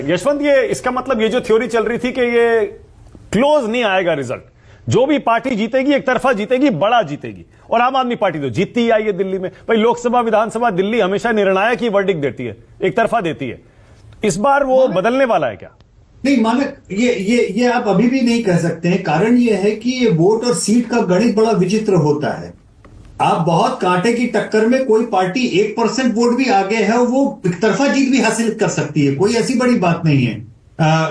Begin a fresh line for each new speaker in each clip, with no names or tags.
यशवंत, ये इसका मतलब ये जो थ्योरी चल रही थी कि ये क्लोज नहीं आएगा रिजल्ट, जो भी पार्टी जीतेगी एक तरफा जीतेगी, बड़ा जीतेगी, और आम आदमी पार्टी तो जीतती ही आई है दिल्ली में। भाई लोकसभा विधानसभा दिल्ली हमेशा निर्णायक ही वर्डिक्ट देती है, एक तरफा देती है। इस बार वो बदलने वाला है क्या?
नहीं मानक, ये आप अभी भी नहीं कह सकते हैं। कारण ये है कि ये वोट और सीट का गणित बड़ा विचित्र होता है। आप बहुत कांटे की टक्कर में कोई पार्टी 1% वोट भी आगे है, वो एक तरफा जीत भी हासिल कर सकती है, कोई ऐसी बड़ी बात नहीं है।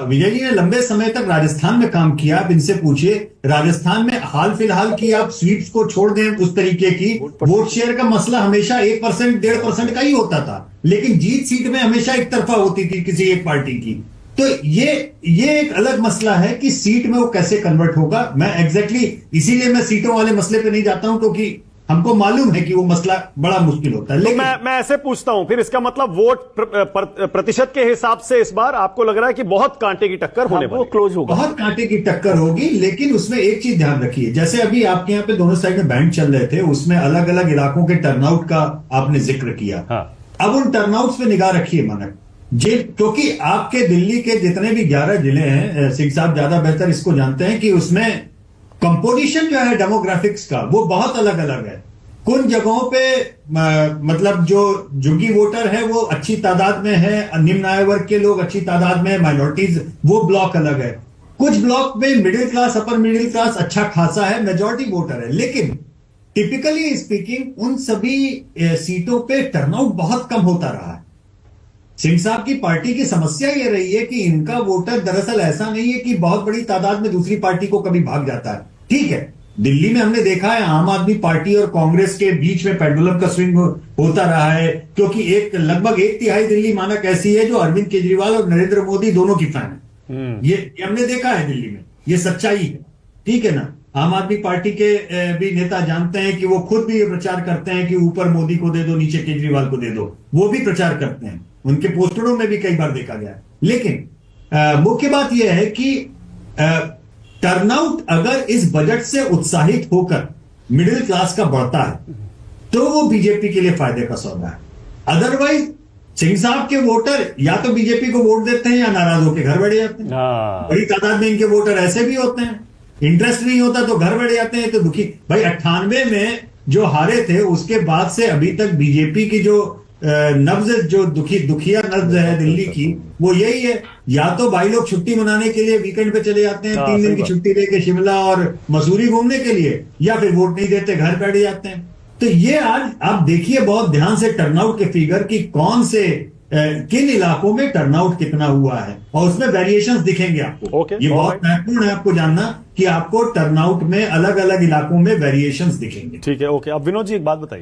विजय जी ने लंबे समय तक राजस्थान में काम किया। आप इनसे पूछिए, राजस्थान में हाल फिलहाल की आप स्वीप्स को छोड़ दें, उस तरीके की वोट शेयर का मसला हमेशा 1% 1.5% का ही होता था, लेकिन जीत सीट में हमेशा एक तरफा होती थी किसी एक पार्टी की। तो ये एक अलग मसला है कि सीट में वो कैसे कन्वर्ट होगा। मैं एग्जैक्टली इसीलिए मैं सीटों वाले मसले पे नहीं जाता हूं, क्योंकि हमको मालूम है कि वो मसला बड़ा मुश्किल होता है।
तो मैं ऐसे पूछता हूं, फिर इसका मतलब वोट प्रतिशत के हिसाब से इस बार आपको लग रहा है कि बहुत कांटे की टक्कर होने वाली, क्लोज होगा,
बहुत कांटे की टक्कर होगी। लेकिन उसमें एक चीज ध्यान रखिए, जैसे अभी आपके यहाँ पे दोनों साइड में बैंड चल रहे थे, उसमें अलग अलग इलाकों के टर्नआउट का आपने जिक्र किया।
हाँ।
अब उन टर्नआउट्स पे निगाह रखिए मानक जी, क्योंकि आपके दिल्ली के जितने भी 11 जिले हैं, सिंह साहब ज्यादा बेहतर इसको जानते हैं कि उसमें कंपोजिशन जो है डेमोग्राफिक्स का वो बहुत अलग अलग है। कुछ जगहों पे मतलब जो झुग्गी वोटर है वो अच्छी तादाद में है, निम्न आय वर्ग के लोग अच्छी तादाद में, माइनॉरिटीज वो ब्लॉक अलग है। कुछ ब्लॉक में middle class, upper middle class अच्छा खासा है, मेजॉरिटी वोटर है। लेकिन टिपिकली स्पीकिंग उन सभी सीटों पे टर्नआउट बहुत कम होता रहा है। सिंह साहब की पार्टी की समस्या ये रही है कि इनका वोटर दरअसल ऐसा नहीं है कि बहुत बड़ी तादाद में दूसरी पार्टी को कभी भाग जाता है। ठीक है, दिल्ली में हमने देखा है आम आदमी पार्टी और कांग्रेस के बीच में पेंडुलम का स्विंग होता रहा है, क्योंकि लगभग 1/3 दिल्ली मानक ऐसी है जो अरविंद केजरीवाल और नरेंद्र मोदी दोनों की फैन है। ये हमने देखा है दिल्ली में, ये सच्चाई है। ठीक है ना। आम आदमी पार्टी के भी नेता जानते हैं कि वो खुद भी ये प्रचार करते हैं कि ऊपर मोदी को दे दो, नीचे केजरीवाल को दे दो, वो भी प्रचार करते हैं, उनके पोस्टरों में भी कई बार देखा गया है। लेकिन मुख्य बात यह है कि टर्नआउट अगर इस बजट से उत्साहित होकर मिडिल क्लास का बढ़ता है तो वो बीजेपी के लिए फायदे का सौदा है। अदरवाइज सिंह साहब के वोटर या तो बीजेपी को वोट देते हैं या नाराज होकर घर बैठ जाते हैं। बड़ी तादाद में इनके वोटर ऐसे भी होते हैं, इंटरेस्ट नहीं होता तो घर बैठ जाते हैं। तो दुखी भाई 98 में जो हारे थे उसके बाद से अभी तक बीजेपी की जो नब्ज, जो दुखिया नब्ज है दिल्ली की, वो यही है। या तो भाई लोग छुट्टी मनाने के लिए वीकेंड पे चले जाते हैं, 3 दिन की छुट्टी लेके शिमला और मसूरी घूमने के लिए, या फिर वोट नहीं देते, घर बैठ जाते हैं। तो ये आज आप देखिए बहुत ध्यान से टर्नआउट के फिगर की कौन से किन इलाकों में टर्नआउट कितना हुआ है, और उसमें वेरिएशंस दिखेंगे आपको। ये बहुत महत्वपूर्ण है आपको जानना कि आपको टर्नआउट में अलग अलग इलाकों में वेरिएशंस दिखेंगे।
ठीक है, ओके। अब विनोद जी एक बात बताइए।